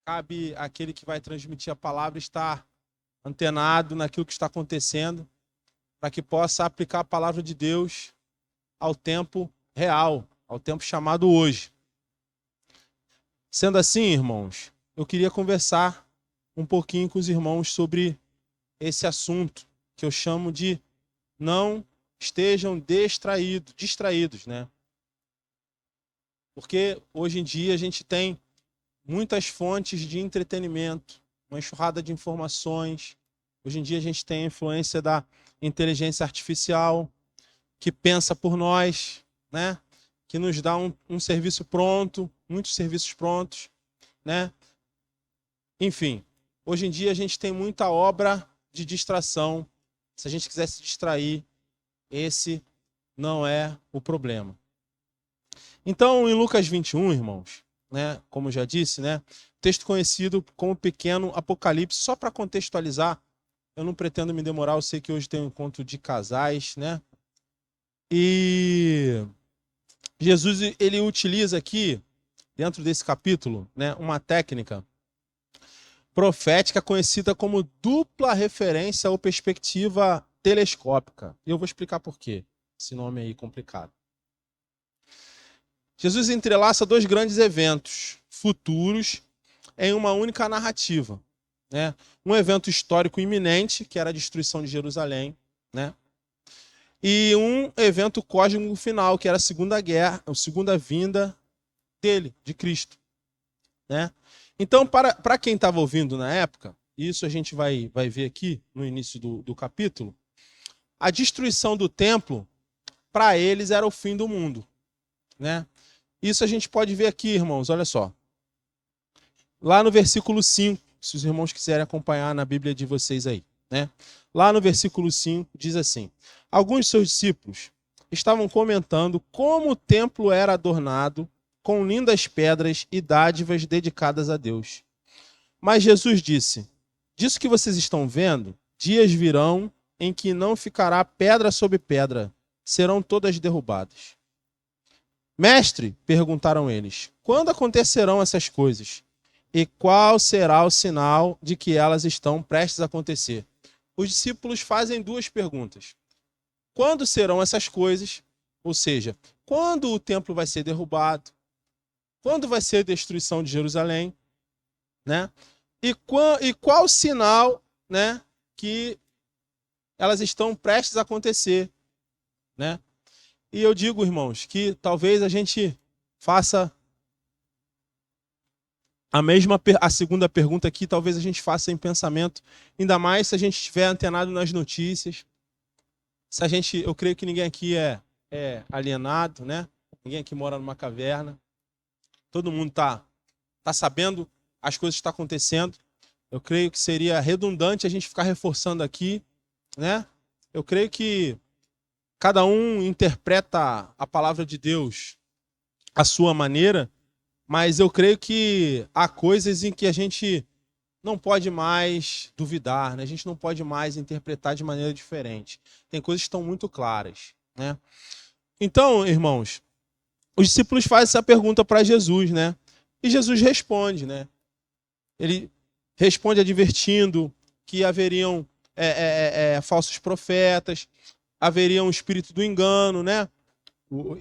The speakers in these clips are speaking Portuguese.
cabe àquele que vai transmitir a palavra estar antenado naquilo que está acontecendo, para que possa aplicar a palavra de Deus ao tempo real, ao tempo chamado hoje. Sendo assim, irmãos, eu queria conversar um pouquinho com os irmãos sobre esse assunto que eu chamo de não estejam distraídos, né? Porque hoje em dia a gente tem muitas fontes de entretenimento, uma enxurrada de informações. Hoje em dia a gente tem a influência da inteligência artificial que pensa por nós, né? Que nos dá um serviço pronto, muitos serviços prontos, né? Enfim, hoje em dia a gente tem muita obra de distração. Se a gente quiser se distrair, esse não é o problema. Então, em Lucas 21, irmãos, né, como eu já disse, né, texto conhecido como Pequeno Apocalipse, só para contextualizar, eu não pretendo me demorar, eu sei que hoje tem um encontro de casais, né? E Jesus, ele utiliza aqui, dentro desse capítulo, né, uma técnica profética conhecida como dupla referência ou perspectiva telescópica. E eu vou explicar por quê. Esse nome aí complicado. Jesus entrelaça dois grandes eventos futuros em uma única narrativa, né? Um evento histórico iminente, que era a destruição de Jerusalém, né? E um evento cósmico final, que era a Segunda Guerra, a segunda vinda dele, de Cristo, né? Então, para quem estava ouvindo na época, isso a gente vai ver aqui no início do capítulo, a destruição do templo, para eles, era o fim do mundo, né? Isso a gente pode ver aqui, irmãos, olha só. Lá no versículo 5, se os irmãos quiserem acompanhar na Bíblia de vocês aí, né? Lá no versículo 5 diz assim: alguns de seus discípulos estavam comentando como o templo era adornado com lindas pedras e dádivas dedicadas a Deus. Mas Jesus disse: disso que vocês estão vendo, dias virão em que não ficará pedra sobre pedra, serão todas derrubadas. Mestre, perguntaram eles, quando acontecerão essas coisas? E qual será o sinal de que elas estão prestes a acontecer? Os discípulos fazem duas perguntas. Quando serão essas coisas? Ou seja, quando o templo vai ser derrubado? Quando vai ser a destruição de Jerusalém? Né? E qual sinal, né, que elas estão prestes a acontecer? Né? E eu digo, irmãos, que talvez a gente faça a segunda pergunta aqui, talvez a gente faça em pensamento, ainda mais se a gente estiver antenado nas notícias. Se a gente, eu creio que ninguém aqui é alienado, né? Ninguém aqui mora numa caverna. Todo mundo tá sabendo as coisas que estão acontecendo. Eu creio que seria redundante a gente ficar reforçando aqui, né? Eu creio que cada um interpreta a palavra de Deus à sua maneira, mas eu creio que há coisas em que a gente não pode mais duvidar, né? A gente não pode mais interpretar de maneira diferente. Tem coisas que estão muito claras, né? Então, irmãos, os discípulos fazem essa pergunta para Jesus, né? E Jesus responde, né? Ele responde advertindo que haveriam falsos profetas, haveria um espírito do engano, né?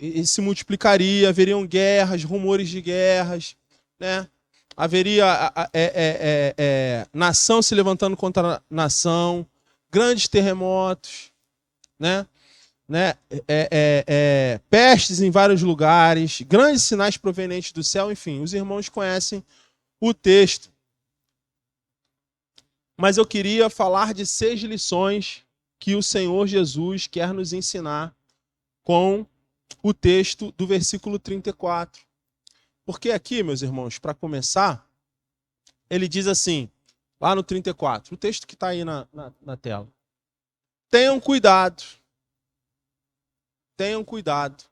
E se multiplicaria, haveriam guerras, rumores de guerras, né? Haveria nação se levantando contra nação, grandes terremotos, né? Pestes em vários lugares, grandes sinais provenientes do céu, enfim, os irmãos conhecem o texto. Mas eu queria falar de 6 lições que o Senhor Jesus quer nos ensinar com o texto do versículo 34. Porque aqui, meus irmãos, para começar, ele diz assim, lá no 34, o texto que está aí na tela. Tenham cuidado. Tenham cuidado.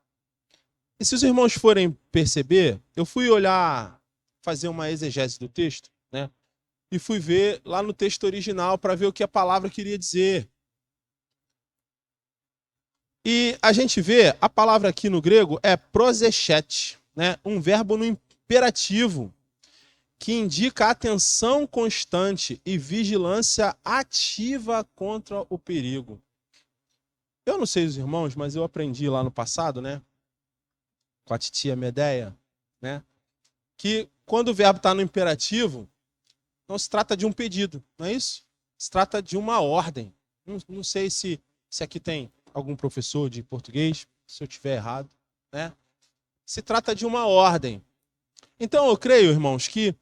E se os irmãos forem perceber, eu fui olhar, fazer uma exegese do texto, né? E fui ver lá no texto original para ver o que a palavra queria dizer. E a gente vê, a palavra aqui no grego é prosechete, né? Um verbo no imperativo, que indica atenção constante e vigilância ativa contra o perigo. Eu não sei os irmãos, mas eu aprendi lá no passado, né, com a titia Medeia, né, que quando o verbo está no imperativo, não se trata de um pedido, não é isso? Se trata de uma ordem. Não sei se aqui tem algum professor de português, se eu estiver errado, né? Se trata de uma ordem. Então eu creio, irmãos, que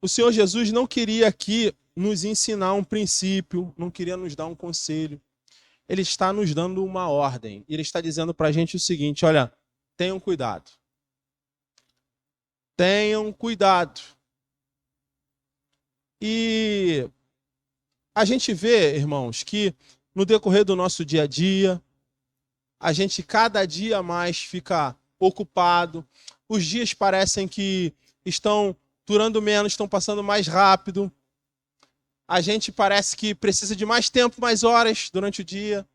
o Senhor Jesus não queria aqui nos ensinar um princípio, não queria nos dar um conselho. Ele está nos dando uma ordem. Ele está dizendo para a gente o seguinte: olha, tenham cuidado. Tenham cuidado. E a gente vê, irmãos, que no decorrer do nosso dia a dia, a gente cada dia mais fica ocupado. Os dias parecem que estão durando menos, estão passando mais rápido. A gente parece que precisa de mais tempo, mais horas durante o dia.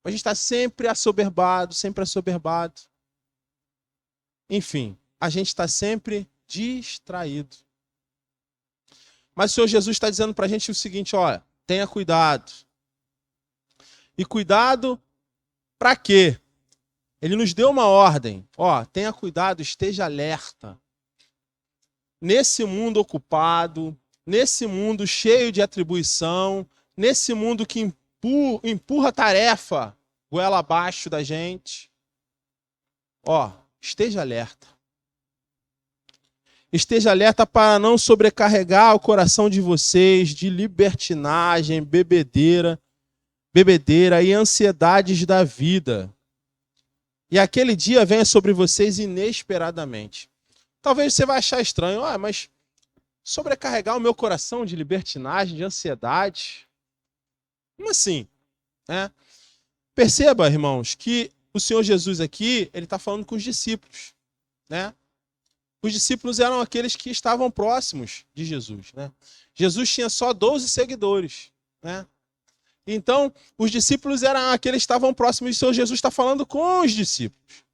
A gente está sempre assoberbado, sempre assoberbado. Enfim, a gente está sempre distraído. Mas o Senhor Jesus está dizendo para a gente o seguinte: olha, tenha cuidado. E cuidado para quê? Ele nos deu uma ordem. Ó, tenha cuidado, esteja alerta. Nesse mundo ocupado, nesse mundo cheio de atribuição, nesse mundo que empurra a tarefa goela abaixo da gente, ó, esteja alerta. Esteja alerta para não sobrecarregar o coração de vocês de libertinagem, bebedeira e ansiedades da vida. E aquele dia venha sobre vocês inesperadamente. Talvez você vai achar estranho, mas sobrecarregar o meu coração de libertinagem, de ansiedade? Como assim? Perceba, irmãos, que o Senhor Jesus aqui, ele está falando com os discípulos, né? Os discípulos eram aqueles que estavam próximos de Jesus, né? Jesus tinha só 12 seguidores, né? Então, os discípulos eram aqueles que estavam próximos de Senhor. Jesus está falando com os discípulos.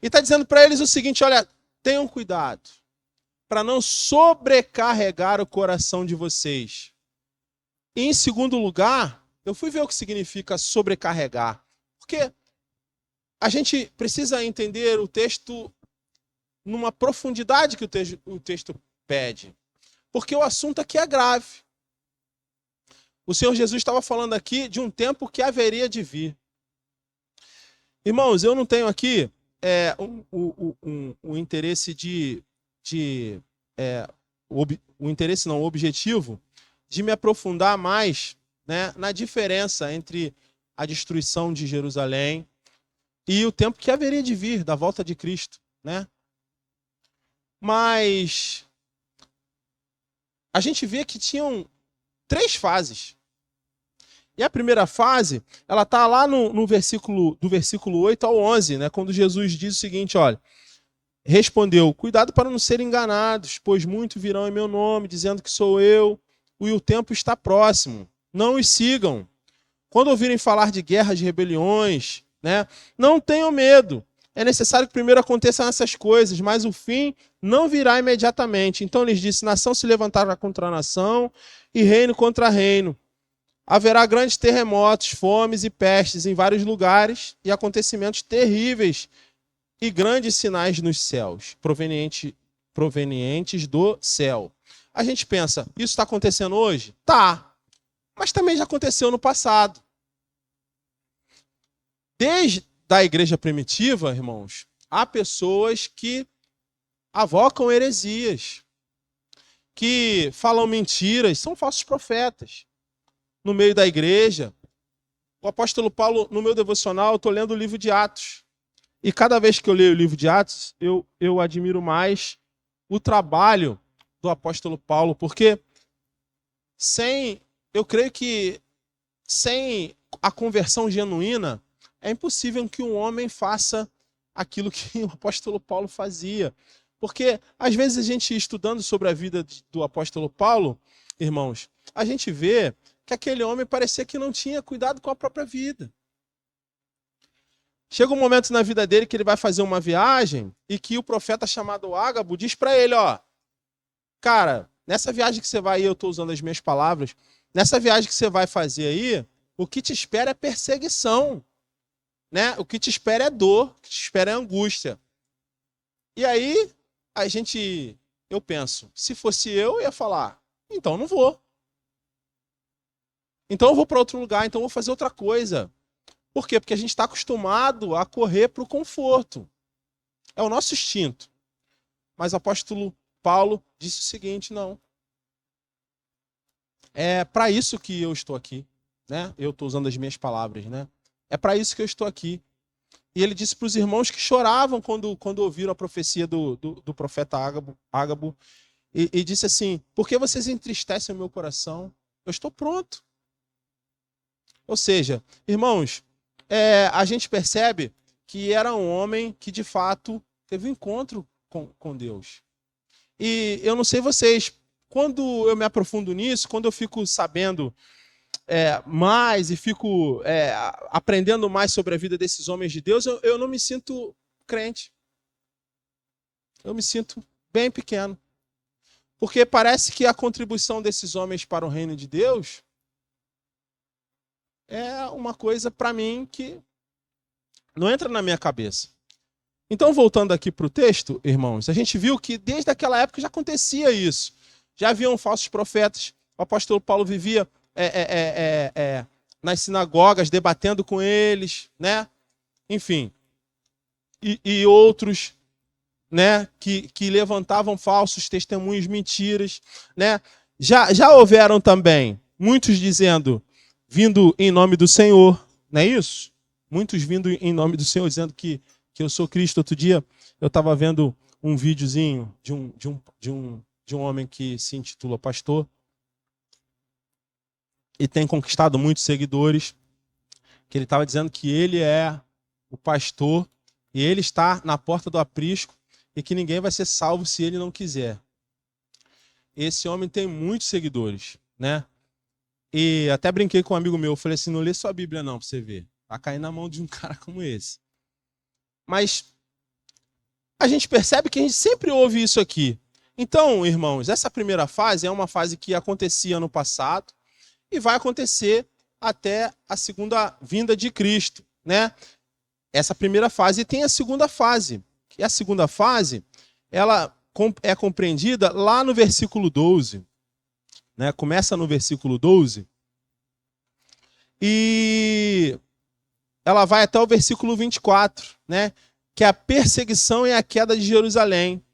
E está dizendo para eles o seguinte: olha, tenham cuidado para não sobrecarregar o coração de vocês. E, em segundo lugar, eu fui ver o que significa sobrecarregar. Porque a gente precisa entender o texto numa profundidade que o texto pede. Porque o assunto aqui é grave. O Senhor Jesus estava falando aqui de um tempo que haveria de vir. Irmãos, eu não tenho aqui o interesse o objetivo de me aprofundar mais, né, na diferença entre a destruição de Jerusalém e o tempo que haveria de vir da volta de Cristo, né? Mas a gente vê que tinham 3 fases. E a primeira fase, ela está lá no versículo, do versículo 8 ao 11, né, quando Jesus diz o seguinte: olha, respondeu: cuidado para não serem enganados, pois muitos virão em meu nome, dizendo que sou eu, e o tempo está próximo. Não os sigam. Quando ouvirem falar de guerras, de rebeliões, né, não tenham medo. É necessário que primeiro aconteçam essas coisas, mas o fim não virá imediatamente. Então lhes disse: nação se levantará contra nação e reino contra reino. Haverá grandes terremotos, fomes e pestes em vários lugares e acontecimentos terríveis e grandes sinais nos céus, provenientes do céu. A gente pensa: isso está acontecendo hoje? Tá. Mas também já aconteceu no passado. Desde a igreja primitiva, irmãos, há pessoas que avocam heresias, que falam mentiras, são falsos profetas. No meio da igreja, o apóstolo Paulo, no meu devocional, eu estou lendo o livro de Atos. E cada vez que eu leio o livro de Atos, eu admiro mais o trabalho do apóstolo Paulo, porque eu creio que sem a conversão genuína, é impossível que um homem faça aquilo que o apóstolo Paulo fazia. Porque, às vezes, a gente estudando sobre a vida do apóstolo Paulo, irmãos, a gente vê que aquele homem parecia que não tinha cuidado com a própria vida. Chega um momento na vida dele que ele vai fazer uma viagem e que o profeta chamado Ágabo diz para ele: ó, cara, nessa viagem que você vai aí, eu estou usando as minhas palavras, nessa viagem que você vai fazer aí, o que te espera é perseguição, né? O que te espera é dor, o que te espera é angústia. E aí, eu penso, se fosse eu ia falar, então não vou. Então eu vou para outro lugar, então eu vou fazer outra coisa. Por quê? Porque a gente está acostumado a correr para o conforto. É o nosso instinto. Mas o apóstolo Paulo disse o seguinte, não. É para isso que eu estou aqui, né? Eu estou usando as minhas palavras, né? É para isso que eu estou aqui. E ele disse para os irmãos que choravam quando ouviram a profecia do profeta Ágabo e disse assim, por que vocês entristecem o meu coração? Eu estou pronto. Ou seja, irmãos, a gente percebe que era um homem que de fato teve um encontro com Deus. E eu não sei vocês, quando eu me aprofundo nisso, quando eu fico sabendo mais e fico aprendendo mais sobre a vida desses homens de Deus, eu não me sinto crente. Eu me sinto bem pequeno. Porque parece que a contribuição desses homens para o reino de Deus é uma coisa, para mim, que não entra na minha cabeça. Então, voltando aqui para o texto, irmãos, a gente viu que desde aquela época já acontecia isso. Já haviam falsos profetas. O apóstolo Paulo vivia nas sinagogas, debatendo com eles, né? Enfim. E outros, né, que levantavam falsos testemunhos, mentiras, né? Já houveram também muitos dizendo, vindo em nome do Senhor, não é isso? Muitos vindo em nome do Senhor, dizendo que eu sou Cristo. Outro dia eu estava vendo um videozinho de um homem que se intitula pastor e tem conquistado muitos seguidores, que ele estava dizendo que ele é o pastor e ele está na porta do aprisco e que ninguém vai ser salvo se ele não quiser. Esse homem tem muitos seguidores, né? E até brinquei com um amigo meu, falei assim, não lê sua Bíblia não, para você ver. Vai cair na mão de um cara como esse. Mas a gente percebe que a gente sempre ouve isso aqui. Então, irmãos, essa primeira fase é uma fase que acontecia no passado e vai acontecer até a segunda vinda de Cristo, né? Essa primeira fase tem a segunda fase. E a segunda fase, ela é compreendida lá no versículo 12. Né? Começa no versículo 12 e ela vai até o versículo 24, né? Que é a perseguição e a queda de Jerusalém.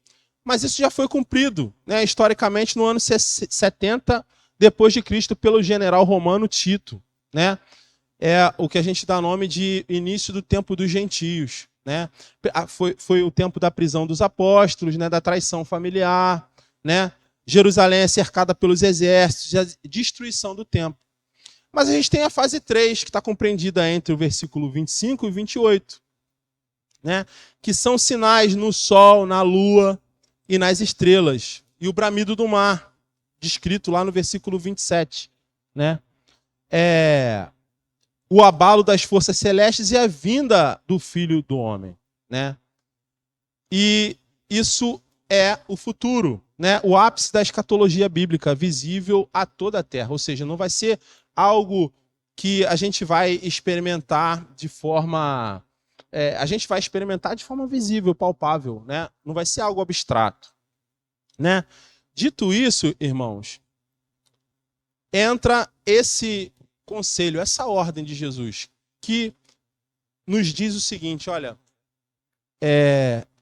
Mas isso já foi cumprido, né? Historicamente, no ano 70 depois de Cristo, pelo general romano Tito, né? É o que a gente dá nome de início do tempo dos gentios, né? Foi o tempo da prisão dos apóstolos, né? Da traição familiar, né? Jerusalém é cercada pelos exércitos, a destruição do templo. Mas a gente tem a fase 3, que está compreendida entre o versículo 25 e 28, né? Que são sinais no sol, na lua e nas estrelas, e o bramido do mar, descrito lá no versículo 27, né? O abalo das forças celestes e a vinda do Filho do Homem, né? E isso é o futuro, né? O ápice da escatologia bíblica, visível a toda a terra. Ou seja, não vai ser algo que a gente vai experimentar de forma... a gente vai experimentar de forma visível, palpável, né? Não vai ser algo abstrato, né? Dito isso, irmãos, entra esse conselho, essa ordem de Jesus, que nos diz o seguinte, olha,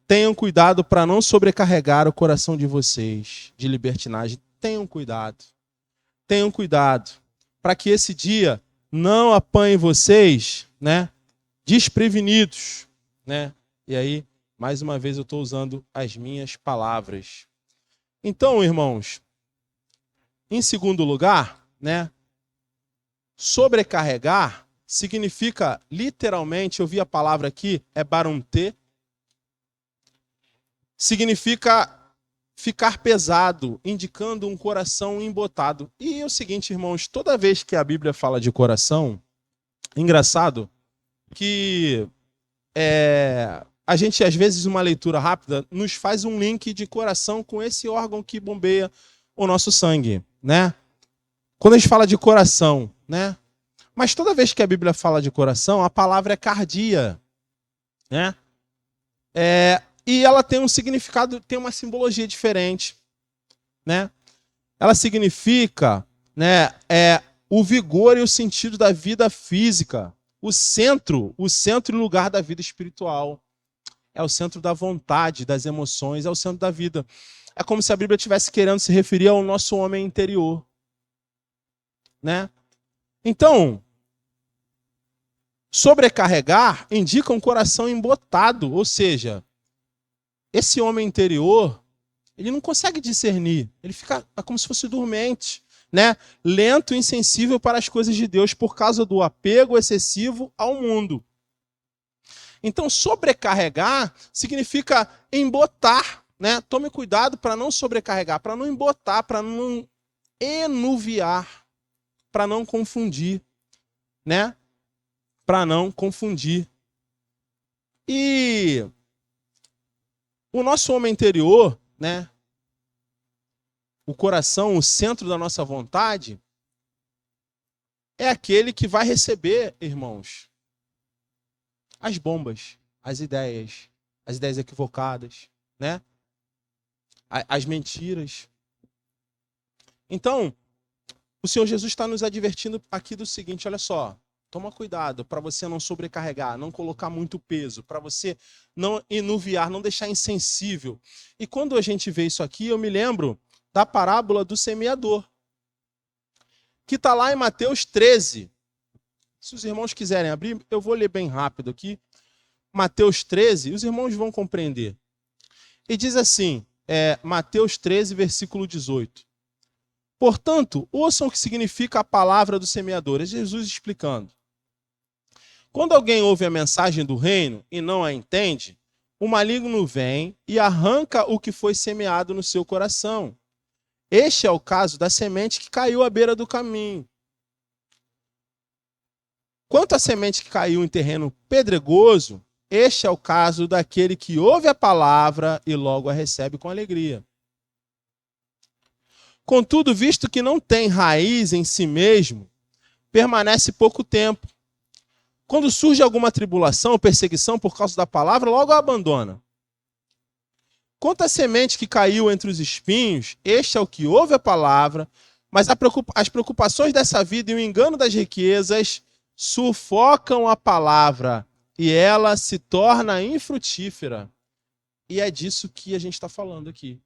tenham cuidado para não sobrecarregar o coração de vocês de libertinagem. Tenham cuidado para que esse dia não apanhe vocês, né, desprevenidos, né? E aí, mais uma vez, eu estou usando as minhas palavras. Então, irmãos, em segundo lugar, né, sobrecarregar significa, literalmente, eu vi a palavra aqui, é barunte, significa ficar pesado, indicando um coração embotado. E é o seguinte, irmãos, toda vez que a Bíblia fala de coração, engraçado que a gente, às vezes, uma leitura rápida, nos faz um link de coração com esse órgão que bombeia o nosso sangue, né? Quando a gente fala de coração, né? Mas toda vez que a Bíblia fala de coração, a palavra é cardia, né? E ela tem um significado, tem uma simbologia diferente, né? Ela significa, né, o vigor e o sentido da vida física, o centro e lugar da vida espiritual. É o centro da vontade, das emoções, é o centro da vida. É como se a Bíblia estivesse querendo se referir ao nosso homem interior, né? Então, sobrecarregar indica um coração embotado, ou seja, esse homem interior, ele não consegue discernir, ele fica como se fosse dormente, né? Lento e insensível para as coisas de Deus por causa do apego excessivo ao mundo. Então, sobrecarregar significa embotar, né? Tome cuidado para não sobrecarregar, para não embotar, para não enuviar, para não confundir, né? Para não confundir. E o nosso homem interior, né? O coração, o centro da nossa vontade, é aquele que vai receber, irmãos, as bombas, as ideias equivocadas, né? As mentiras. Então, o Senhor Jesus está nos advertindo aqui do seguinte, olha só, toma cuidado para você não sobrecarregar, não colocar muito peso, para você não enuviar, não deixar insensível. E quando a gente vê isso aqui, eu me lembro da parábola do semeador, que está lá em Mateus 13. Se os irmãos quiserem abrir, eu vou ler bem rápido aqui. Mateus 13, os irmãos vão compreender. E diz assim, Mateus 13, versículo 18. Portanto, ouçam o que significa a palavra do semeador. É Jesus explicando. Quando alguém ouve a mensagem do reino e não a entende, o maligno vem e arranca o que foi semeado no seu coração. Este é o caso da semente que caiu à beira do caminho. Quanto à semente que caiu em terreno pedregoso, este é o caso daquele que ouve a palavra e logo a recebe com alegria. Contudo, visto que não tem raiz em si mesmo, permanece pouco tempo. Quando surge alguma tribulação ou perseguição por causa da palavra, logo a abandona. Quanto à semente que caiu entre os espinhos, este é o que ouve a palavra, mas as preocupações dessa vida e o engano das riquezas sufocam a palavra e ela se torna infrutífera. E é disso que a gente está falando aqui.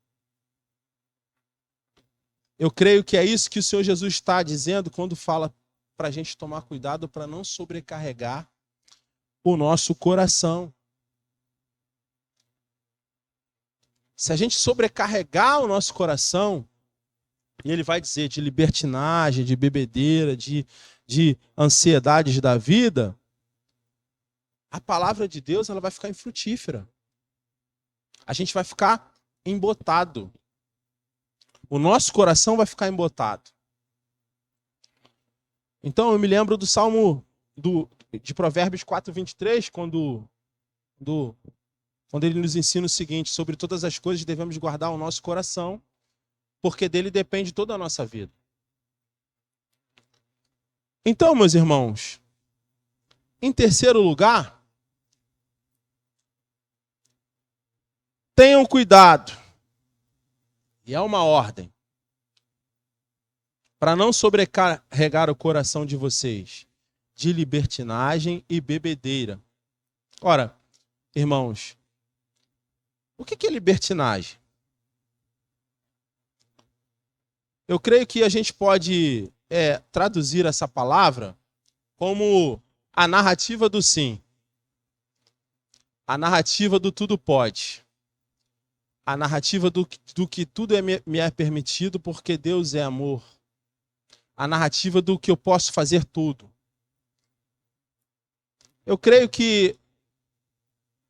Eu creio que é isso que o Senhor Jesus está dizendo quando fala para a gente tomar cuidado para não sobrecarregar o nosso coração. Se a gente sobrecarregar o nosso coração, e ele vai dizer de libertinagem, de bebedeira, de ansiedades da vida, a palavra de Deus ela vai ficar infrutífera. A gente vai ficar embotado. O nosso coração vai ficar embotado. Então eu me lembro do Salmo de Provérbios 4:23, quando ele nos ensina o seguinte, sobre todas as coisas devemos guardar o nosso coração, porque dele depende toda a nossa vida. Então, meus irmãos, em terceiro lugar, tenham cuidado, e é uma ordem, para não sobrecarregar o coração de vocês de libertinagem e bebedeira. Ora, irmãos, o que é libertinagem? Eu creio que a gente pode traduzir essa palavra como a narrativa do sim, a narrativa do tudo pode, a narrativa do que tudo me é permitido porque Deus é amor, a narrativa do que eu posso fazer tudo. Eu creio que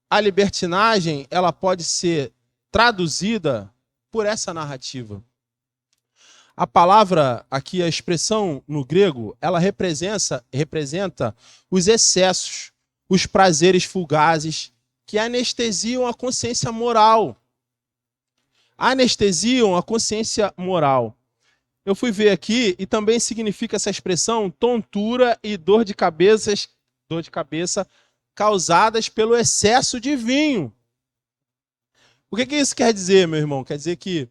a libertinagem ela pode ser traduzida por essa narrativa. A palavra aqui, a expressão no grego, ela representa os excessos, os prazeres fugazes que anestesiam a consciência moral. Anestesiam a consciência moral. Eu fui ver aqui e também significa essa expressão tontura e dor de cabeça causadas pelo excesso de vinho. O que isso quer dizer, meu irmão? Quer dizer que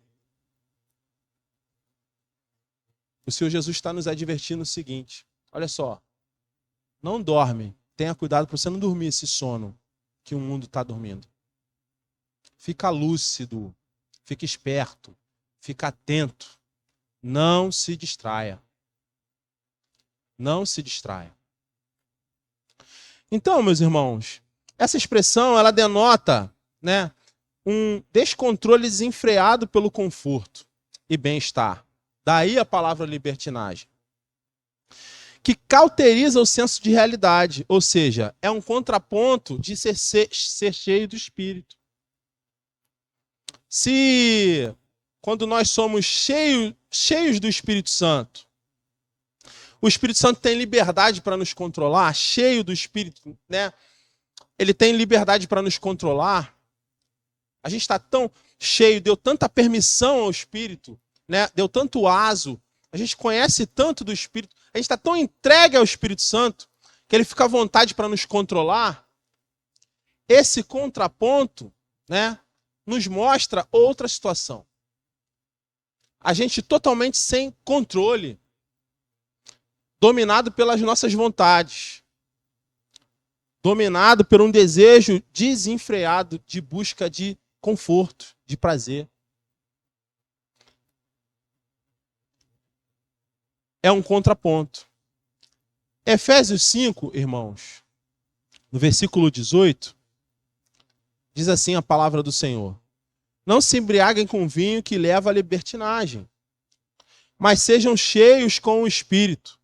o Senhor Jesus está nos advertindo o seguinte: olha só, não dorme, tenha cuidado para você não dormir esse sono que o mundo está dormindo. Fica lúcido, fica esperto, fica atento, não se distraia. Não se distraia. Então, meus irmãos, essa expressão ela denota, né, um descontrole desenfreado pelo conforto e bem-estar. Daí a palavra libertinagem. Que cauteriza o senso de realidade, ou seja, é um contraponto de ser cheio do Espírito. Se, quando nós somos cheios do Espírito Santo, o Espírito Santo tem liberdade para nos controlar, cheio do Espírito, né? Ele tem liberdade para nos controlar. A gente está tão cheio, deu tanta permissão ao Espírito, né? Deu tanto aso, a gente conhece tanto do Espírito, a gente está tão entregue ao Espírito Santo, que ele fica à vontade para nos controlar. Esse contraponto, né, nos mostra outra situação. A gente totalmente sem controle, dominado pelas nossas vontades, dominado por um desejo desenfreado de busca de conforto, de prazer. É um contraponto. Efésios 5, irmãos, no versículo 18, diz assim a palavra do Senhor: não se embriaguem com vinho que leva à libertinagem, mas sejam cheios com o Espírito.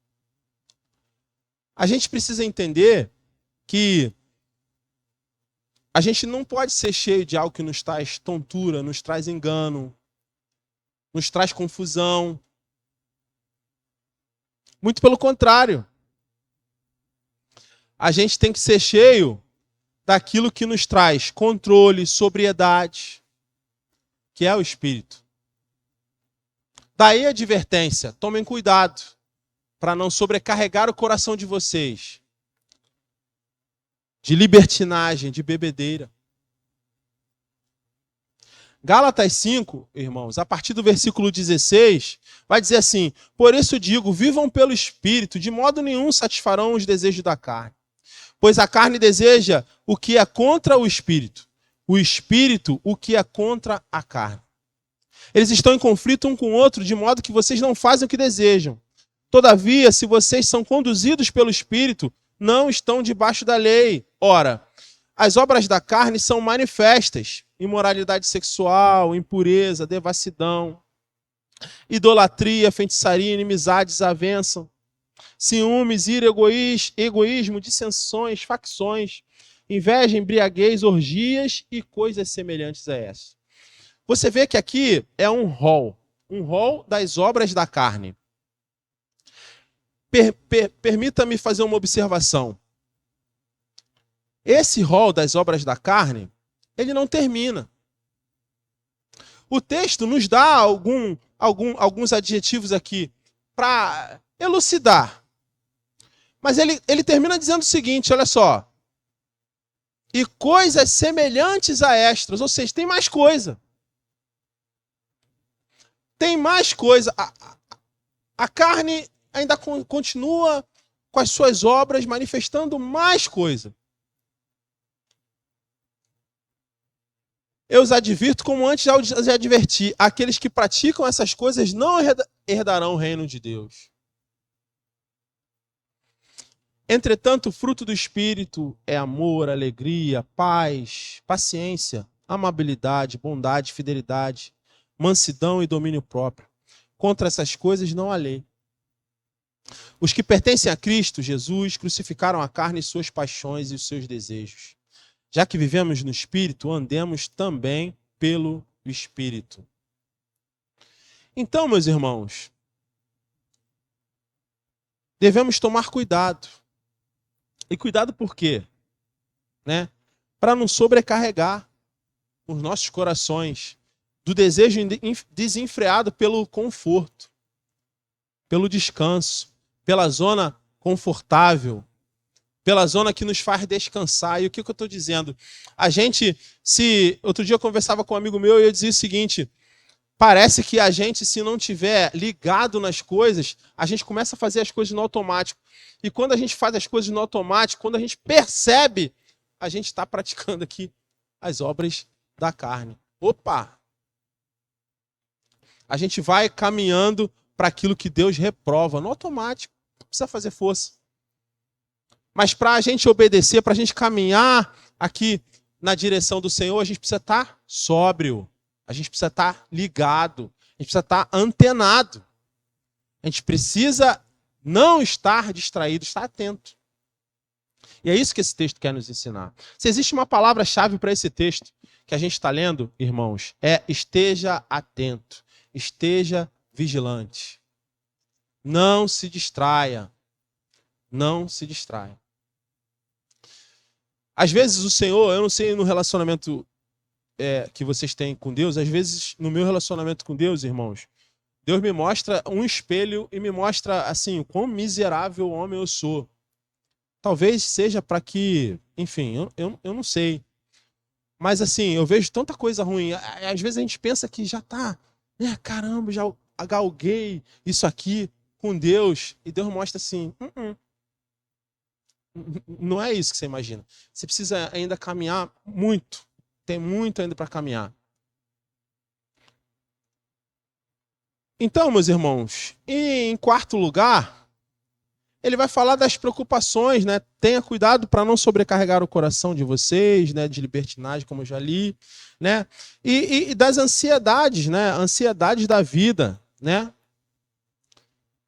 A gente precisa entender que a gente não pode ser cheio de algo que nos traz tontura, nos traz engano, nos traz confusão. Muito pelo contrário. A gente tem que ser cheio daquilo que nos traz controle, sobriedade, que é o Espírito. Daí a advertência: tomem cuidado para não sobrecarregar o coração de vocês de libertinagem, de bebedeira. Gálatas 5, irmãos, a partir do versículo 16, vai dizer assim: por isso digo, vivam pelo Espírito, de modo nenhum satisfarão os desejos da carne. Pois a carne deseja o que é contra o Espírito o que é contra a carne. Eles estão em conflito um com o outro, de modo que vocês não fazem o que desejam. Todavia, se vocês são conduzidos pelo Espírito, não estão debaixo da lei. Ora, as obras da carne são manifestas: imoralidade sexual, impureza, devassidão, idolatria, feitiçaria, inimizade, desavença, ciúmes, ira, egoísmo, dissensões, facções, inveja, embriaguez, orgias e coisas semelhantes a essas. Você vê que aqui é um rol das obras da carne. Permita-me fazer uma observação. Esse rol das obras da carne, ele não termina. O texto nos dá alguns adjetivos aqui para elucidar. Mas ele termina dizendo o seguinte, olha só: e coisas semelhantes a estas, ou seja, tem mais coisa. Tem mais coisa. A carne ainda continua com as suas obras manifestando mais coisa. Eu os advirto como antes já os adverti: aqueles que praticam essas coisas não herdarão o reino de Deus. Entretanto, o fruto do Espírito é amor, alegria, paz, paciência, amabilidade, bondade, fidelidade, mansidão e domínio próprio. Contra essas coisas não há lei. Os que pertencem a Cristo Jesus crucificaram a carne e suas paixões e os seus desejos. Já que vivemos no Espírito, andemos também pelo Espírito. Então, meus irmãos, devemos tomar cuidado. E cuidado por quê? Né? para não sobrecarregar os nossos corações do desejo desenfreado pelo conforto, pelo descanso, pela zona confortável, pela zona que nos faz descansar. E o que eu estou dizendo? A gente, outro dia eu conversava com um amigo meu e eu dizia o seguinte: parece que a gente, se não tiver ligado nas coisas, a gente começa a fazer as coisas no automático. E quando a gente faz as coisas no automático, quando a gente percebe, a gente está praticando aqui as obras da carne. Opa! A gente vai caminhando para aquilo que Deus reprova, no automático. Não precisa fazer força. Mas para a gente obedecer, para a gente caminhar aqui na direção do Senhor, a gente precisa estar sóbrio. A gente precisa estar ligado. A gente precisa estar antenado. A gente precisa não estar distraído, estar atento. E é isso que esse texto quer nos ensinar. Se existe uma palavra-chave para esse texto que a gente está lendo, irmãos, é esteja atento, esteja vigilante. Não se distraia. Não se distraia. Às vezes o Senhor, eu não sei no relacionamento que vocês têm com Deus, às vezes no meu relacionamento com Deus, irmãos, Deus me mostra um espelho e me mostra assim, o quão miserável homem eu sou. Talvez seja para que, enfim, eu não sei. Mas assim, eu vejo tanta coisa ruim. Às vezes a gente pensa que já tá, caramba, já galguei isso aqui com Deus. E Deus mostra assim, não é isso que você imagina. Você precisa ainda caminhar muito. Tem muito ainda para caminhar. Então, meus irmãos, e em quarto lugar, ele vai falar das preocupações, né? Tenha cuidado para não sobrecarregar o coração de vocês, né? De libertinagem, como eu já li, né? E das ansiedades, né? Ansiedades da vida, né?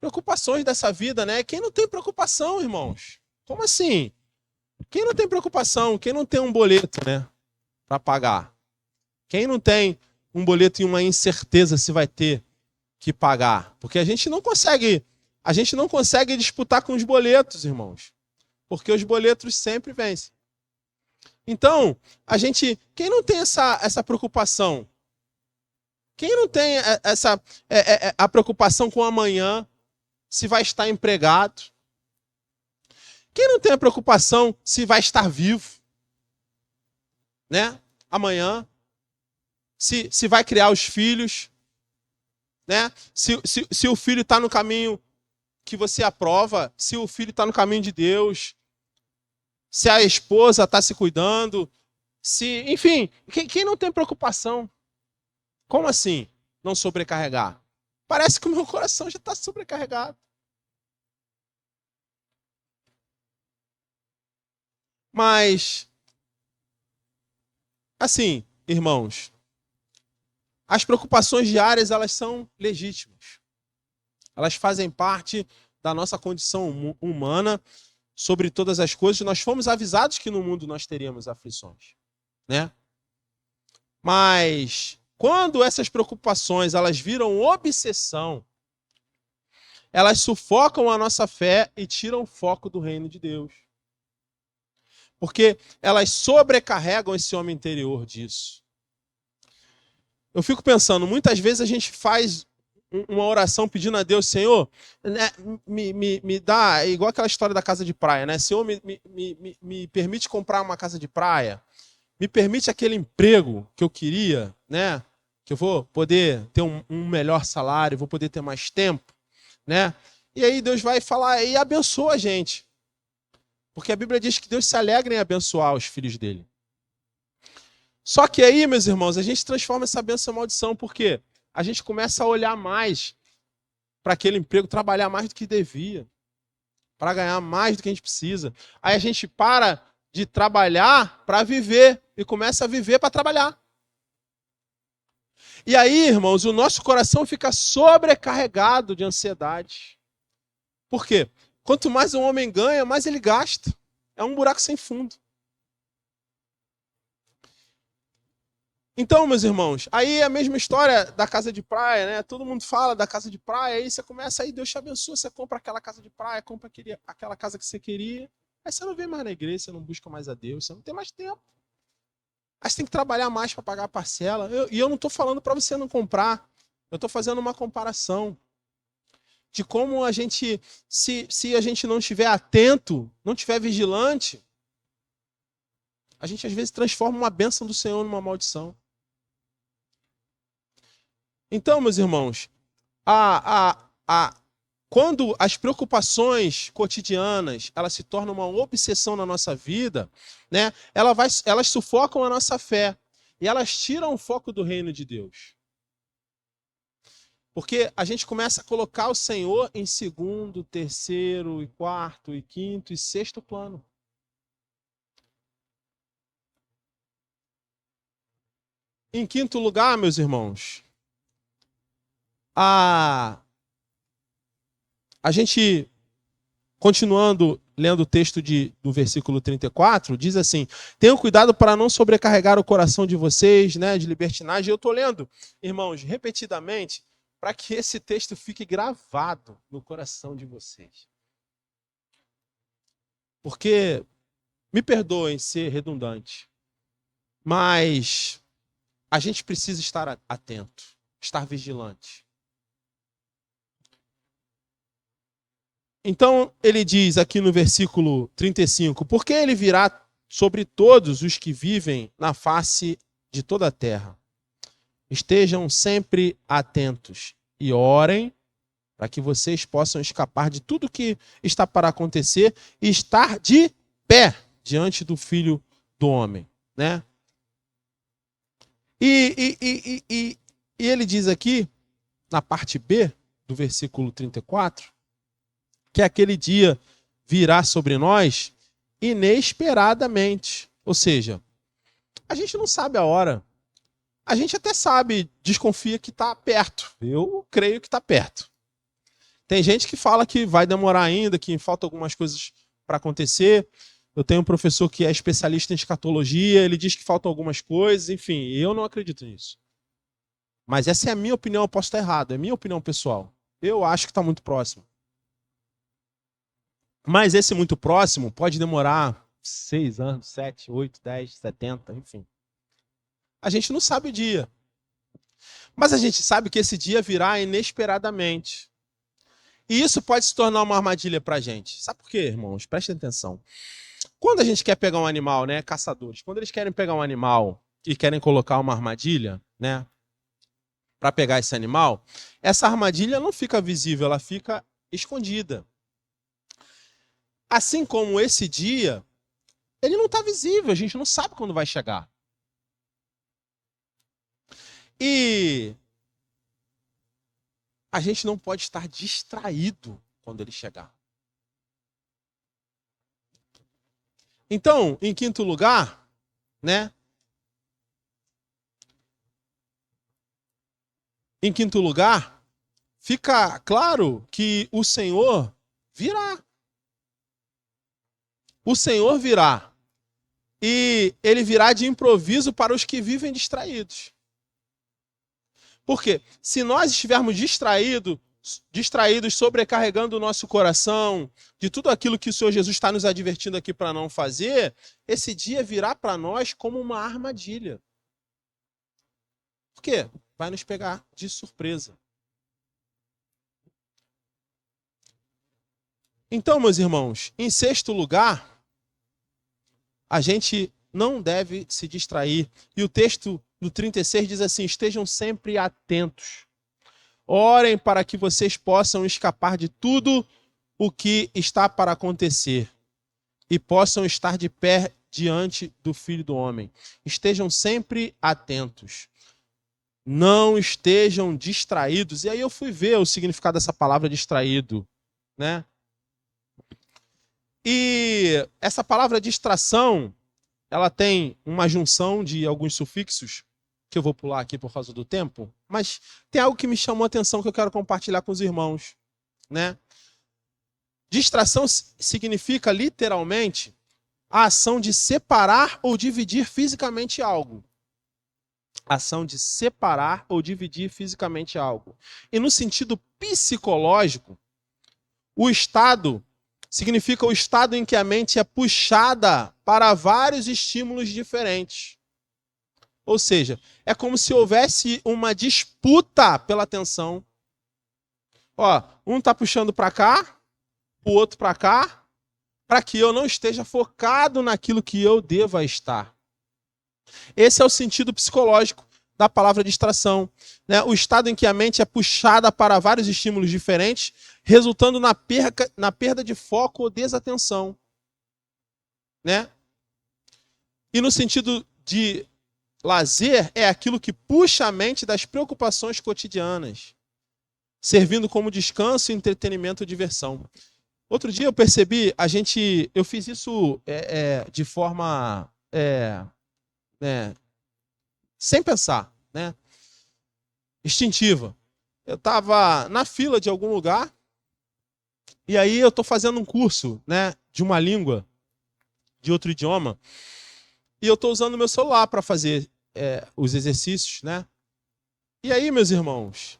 Preocupações dessa vida, né? Quem não tem preocupação, irmãos? Como assim? Quem não tem preocupação? Quem não tem um boleto, né? Para pagar? Quem não tem um boleto e uma incerteza se vai ter que pagar? Porque a gente não consegue disputar com os boletos, irmãos. Porque os boletos sempre vencem. Então, quem não tem essa preocupação? Quem não tem a preocupação com amanhã, se vai estar empregado? Quem não tem a preocupação se vai estar vivo, né? Amanhã, se vai criar os filhos, né? Se o filho está no caminho que você aprova, se o filho está no caminho de Deus, se a esposa está se cuidando, enfim, quem não tem preocupação? Como assim não sobrecarregar? Parece que o meu coração já está sobrecarregado. Mas, assim, irmãos, as preocupações diárias, elas são legítimas. Elas fazem parte da nossa condição humana sobre todas as coisas. Nós fomos avisados que no mundo nós teríamos aflições, né? Mas quando essas preocupações elas viram obsessão, elas sufocam a nossa fé e tiram o foco do reino de Deus. Porque elas sobrecarregam esse homem interior disso. Eu fico pensando, muitas vezes a gente faz uma oração pedindo a Deus, Senhor, né, me dá, igual aquela história da casa de praia, né? Senhor, me permite comprar uma casa de praia, me permite aquele emprego que eu queria, né? Que eu vou poder ter um melhor salário, vou poder ter mais tempo, né? E aí Deus vai falar e abençoa a gente. Porque a Bíblia diz que Deus se alegra em abençoar os filhos dele. Só que aí, meus irmãos, a gente transforma essa bênção em maldição, porque a gente começa a olhar mais para aquele emprego, trabalhar mais do que devia, para ganhar mais do que a gente precisa. Aí a gente para de trabalhar para viver e começa a viver para trabalhar. E aí, irmãos, o nosso coração fica sobrecarregado de ansiedade. Por quê? Quanto mais um homem ganha, mais ele gasta. É um buraco sem fundo. Então, meus irmãos, aí é a mesma história da casa de praia, né? Todo mundo fala da casa de praia, aí você começa, aí Deus te abençoa, você compra aquela casa de praia, aquela casa que você queria, aí você não vem mais na igreja, você não busca mais a Deus, você não tem mais tempo. Aí você tem que trabalhar mais para pagar a parcela. E eu não estou falando para você não comprar. Eu estou fazendo uma comparação de como a gente, se a gente não estiver atento, não estiver vigilante, a gente às vezes transforma uma bênção do Senhor numa maldição. Então, meus irmãos, quando as preocupações cotidianas elas se tornam uma obsessão na nossa vida, né, elas sufocam a nossa fé e elas tiram o foco do reino de Deus. Porque a gente começa a colocar o Senhor em segundo, terceiro, e quarto, e quinto, e sexto plano. Em quinto lugar, meus irmãos, a gente, continuando lendo o texto do versículo 34, diz assim: tenham cuidado para não sobrecarregar o coração de vocês, né, de libertinagem. Eu estou lendo, irmãos, repetidamente, para que esse texto fique gravado no coração de vocês. Porque, me perdoem ser redundante, mas a gente precisa estar atento, estar vigilante. Então, ele diz aqui no versículo 35, porque ele virá sobre todos os que vivem na face de toda a terra. Estejam sempre atentos e orem para que vocês possam escapar de tudo que está para acontecer e estar de pé diante do Filho do Homem, né? E ele diz aqui, na parte B do versículo 34, que aquele dia virá sobre nós inesperadamente. Ou seja, a gente não sabe a hora. A gente até sabe, desconfia que está perto. Eu creio que está perto. Tem gente que fala que vai demorar ainda, que falta algumas coisas para acontecer. Eu tenho um professor que é especialista em escatologia, ele diz que faltam algumas coisas, enfim, eu não acredito nisso. Mas essa é a minha opinião, eu posso estar errado, é minha opinião pessoal. Eu acho que está muito próximo. Mas esse muito próximo pode demorar 6 anos, 7, 8, 10, 70, enfim. A gente não sabe o dia. Mas a gente sabe que esse dia virá inesperadamente. E isso pode se tornar uma armadilha para a gente. Sabe por quê, irmãos? Prestem atenção. Quando a gente quer pegar um animal, né, caçadores, quando eles querem pegar um animal e querem colocar uma armadilha, né, para pegar esse animal, essa armadilha não fica visível, ela fica escondida. Assim como esse dia, ele não está visível, a gente não sabe quando vai chegar. E a gente não pode estar distraído quando ele chegar. Então, em quinto lugar, né? Em quinto lugar, fica claro que o Senhor virá. O Senhor virá. E ele virá de improviso para os que vivem distraídos. Porque se nós estivermos distraídos, sobrecarregando o nosso coração de tudo aquilo que o Senhor Jesus está nos advertindo aqui para não fazer, esse dia virá para nós como uma armadilha. Por quê? Vai nos pegar de surpresa. Então, meus irmãos, em sexto lugar, a gente não deve se distrair. E o texto do 36 diz assim: estejam sempre atentos. Orem para que vocês possam escapar de tudo o que está para acontecer e possam estar de pé diante do Filho do Homem. Estejam sempre atentos. Não estejam distraídos. E aí eu fui ver o significado dessa palavra distraído, né? E essa palavra distração, ela tem uma junção de alguns sufixos, que eu vou pular aqui por causa do tempo, mas tem algo que me chamou a atenção que eu quero compartilhar com os irmãos, né? Distração significa, literalmente, a ação de separar ou dividir fisicamente algo. Ação de separar ou dividir fisicamente algo. E no sentido psicológico, o estado significa o estado em que a mente é puxada para vários estímulos diferentes. Ou seja, é como se houvesse uma disputa pela atenção. Ó, um tá puxando para cá, o outro para cá, para que eu não esteja focado naquilo que eu deva estar. Esse é o sentido psicológico da palavra distração, né? O estado em que a mente é puxada para vários estímulos diferentes, resultando na perda de foco ou desatenção, né? E no sentido de lazer, é aquilo que puxa a mente das preocupações cotidianas, servindo como descanso, entretenimento e diversão. Outro dia eu percebi, eu fiz isso de forma sem pensar, né? Instintiva. Eu estava na fila de algum lugar e aí eu estou fazendo um curso, né, de uma língua, de outro idioma, e eu estou usando meu celular para fazer os exercícios, né? E aí, meus irmãos,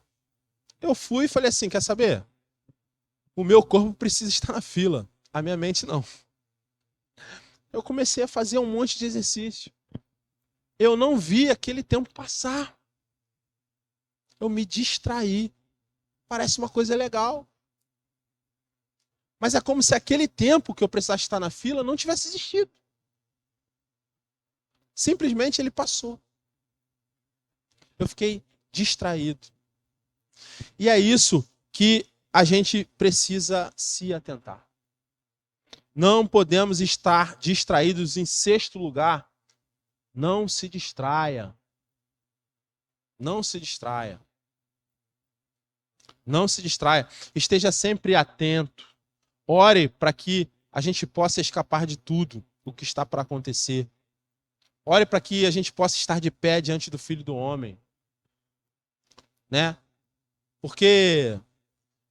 eu fui e falei assim, quer saber? O meu corpo precisa estar na fila, a minha mente não. Eu comecei a fazer um monte de exercício. Eu não vi aquele tempo passar. Eu me distraí. Parece uma coisa legal. Mas é como se aquele tempo que eu precisasse estar na fila não tivesse existido. Simplesmente ele passou. Eu fiquei distraído. E é isso que a gente precisa se atentar. Não podemos estar distraídos. Em sexto lugar, não se distraia. Não se distraia. Não se distraia. Esteja sempre atento. Ore para que a gente possa escapar de tudo o que está para acontecer. Ore para que a gente possa estar de pé diante do Filho do Homem. Né? Porque,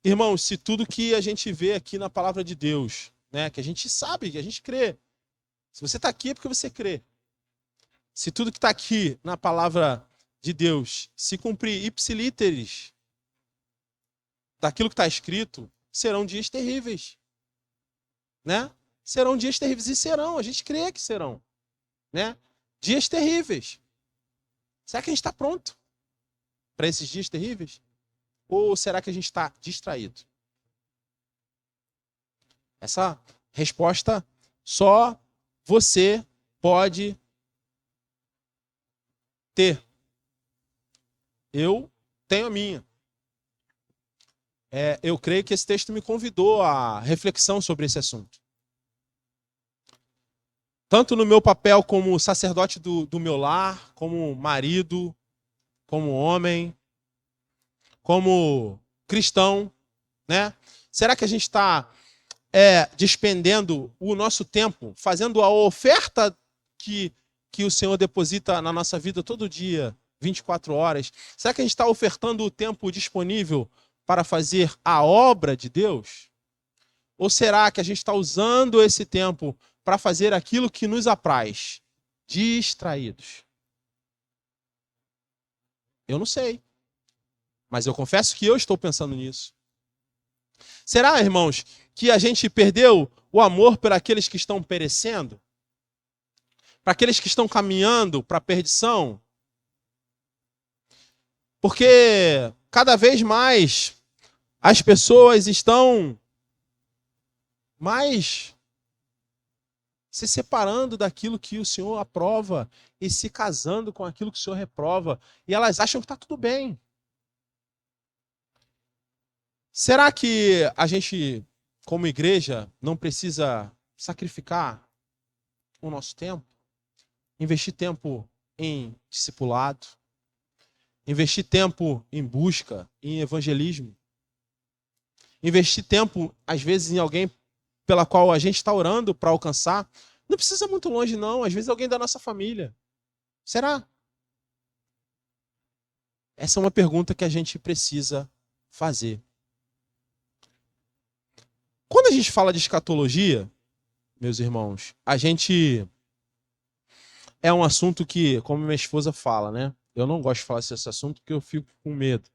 irmãos, se tudo que a gente vê aqui na palavra de Deus, né, que a gente sabe, que a gente crê. Se você está aqui é porque você crê. Se tudo que está aqui na palavra de Deus se cumprir ipsilíteres daquilo que está escrito, serão dias terríveis. Né? Serão dias terríveis. E serão, a gente crê que serão. Né? Dias terríveis. Será que a gente está pronto para esses dias terríveis? Ou será que a gente está distraído? Essa resposta só você pode ter. Eu tenho a minha. Eu creio que esse texto me convidou à reflexão sobre esse assunto. Tanto no meu papel como sacerdote do meu lar, como marido, como homem, como cristão, né? Será que a gente está despendendo o nosso tempo, fazendo a oferta que o Senhor deposita na nossa vida todo dia, 24 horas? Será que a gente está ofertando o tempo disponível para fazer a obra de Deus? Ou será que a gente está usando esse tempo para fazer aquilo que nos apraz? Distraídos. Eu não sei. Mas eu confesso que eu estou pensando nisso. Será, irmãos, que a gente perdeu o amor por aqueles que estão perecendo? Para aqueles que estão caminhando para a perdição? Porque cada vez mais as pessoas estão mais se separando daquilo que o Senhor aprova e se casando com aquilo que o Senhor reprova. E elas acham que está tudo bem. Será que a gente, como igreja, não precisa sacrificar o nosso tempo? Investir tempo em discipulado? Investir tempo em busca, em evangelismo? Investir tempo, às vezes, em alguém pela qual a gente está orando para alcançar? Não precisa muito longe, não. Às vezes, alguém da nossa família. Será? Essa é uma pergunta que a gente precisa fazer. Quando a gente fala de escatologia, meus irmãos, a gente... É um assunto que, como minha esposa fala, né? Eu não gosto de falar desse assunto porque eu fico com medo.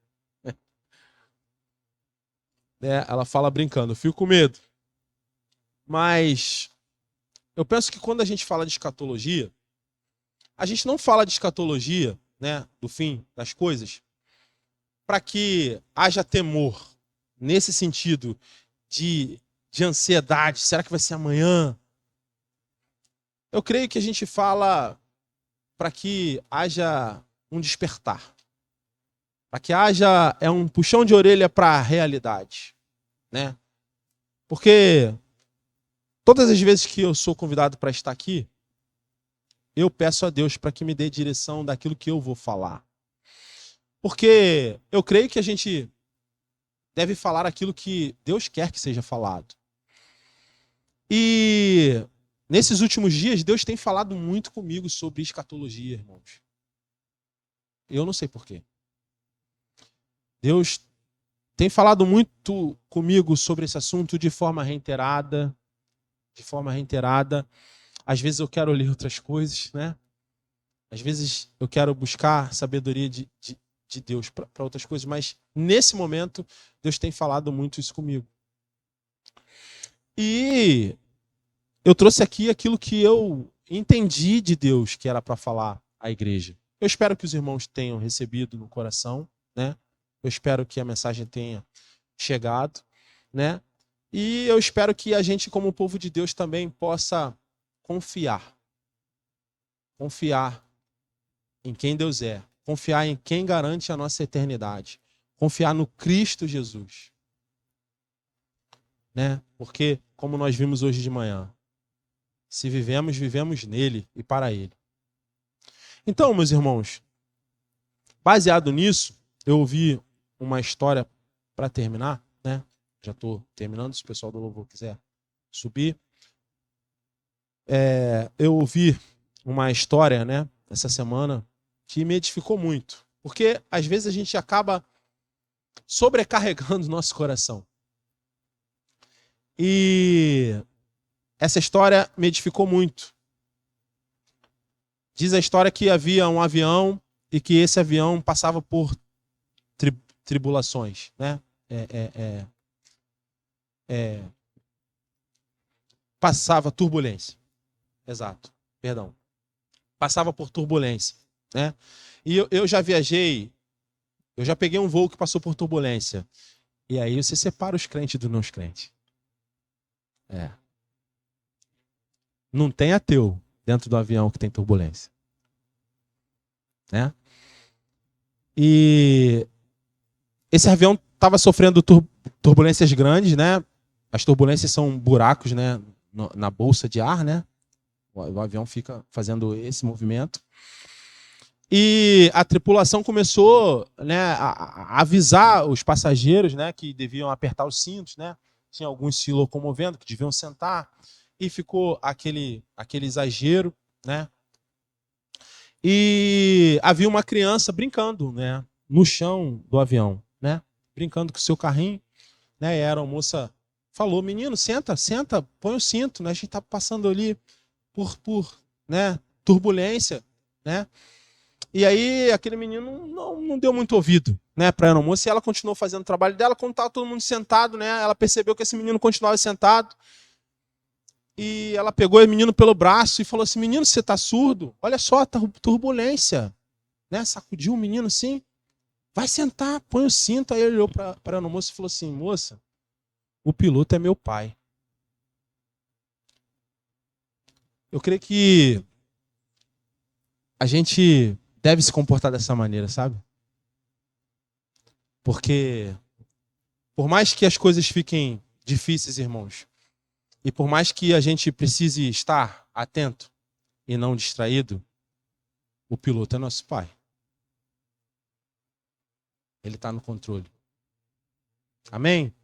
Ela fala brincando, eu fico com medo. Mas eu penso que quando a gente fala de escatologia, a gente não fala de escatologia, né, do fim das coisas, para que haja temor, nesse sentido de ansiedade. Será que vai ser amanhã? Eu creio que a gente fala para que haja um despertar, para que haja um puxão de orelha para a realidade, né? Porque todas as vezes que eu sou convidado para estar aqui, eu peço a Deus para que me dê direção daquilo que eu vou falar. Porque eu creio que a gente deve falar aquilo que Deus quer que seja falado. E nesses últimos dias, Deus tem falado muito comigo sobre escatologia, irmãos. Eu não sei porquê. Deus tem falado muito comigo sobre esse assunto de forma reiterada. De forma reiterada. Às vezes eu quero ler outras coisas, né? Às vezes eu quero buscar sabedoria de Deus para outras coisas, mas nesse momento Deus tem falado muito isso comigo. E eu trouxe aqui aquilo que eu entendi de Deus que era para falar à igreja. Eu espero que os irmãos tenham recebido no coração, né? Eu espero que a mensagem tenha chegado, né? E eu espero que a gente, como povo de Deus, também possa confiar. Confiar em quem Deus é. Confiar em quem garante a nossa eternidade. Confiar no Cristo Jesus. Né? Porque, como nós vimos hoje de manhã, se vivemos, vivemos nele e para ele. Então, meus irmãos, baseado nisso, eu ouvi uma história para terminar, né? Já estou terminando, se o pessoal do louvor quiser subir. Eu ouvi uma história, né, essa semana que me edificou muito. Porque, às vezes, a gente acaba sobrecarregando o nosso coração. E essa história me edificou muito. Diz a história que havia um avião e que esse avião passava por tribulações, né? Passava turbulência. Exato, perdão. Passava por turbulência, né? E eu já viajei, eu já peguei um voo que passou por turbulência. E aí você separa os crentes dos não crentes. Não tem ateu dentro do avião que tem turbulência, né? E esse avião estava sofrendo turbulências grandes, né? As turbulências são buracos, né, na bolsa de ar, né? O avião fica fazendo esse movimento. E a tripulação começou, né, a avisar os passageiros, né, que deviam apertar os cintos, né? Tinha alguns se locomovendo, que deviam sentar. E ficou aquele exagero, né? E havia uma criança brincando, né, no chão do avião, né? Brincando com o seu carrinho, né? E a aeromoça falou: menino, senta, põe o cinto, né? A gente tá passando ali por né, turbulência, né? E aí aquele menino não deu muito ouvido, né, para a aeromoça, e ela continuou fazendo o trabalho dela. Quando estava todo mundo sentado, né, ela percebeu que esse menino continuava sentado. E ela pegou o menino pelo braço e falou assim: menino, você tá surdo? Olha só, tá turbulência, né? Sacudiu o menino assim. Vai sentar, põe o cinto. Aí ele olhou para a aeromoça e falou assim: moça, o piloto é meu pai. Eu creio que a gente deve se comportar dessa maneira, sabe? Porque por mais que as coisas fiquem difíceis, irmãos, e por mais que a gente precise estar atento e não distraído, o piloto é nosso pai. Ele está no controle. Amém?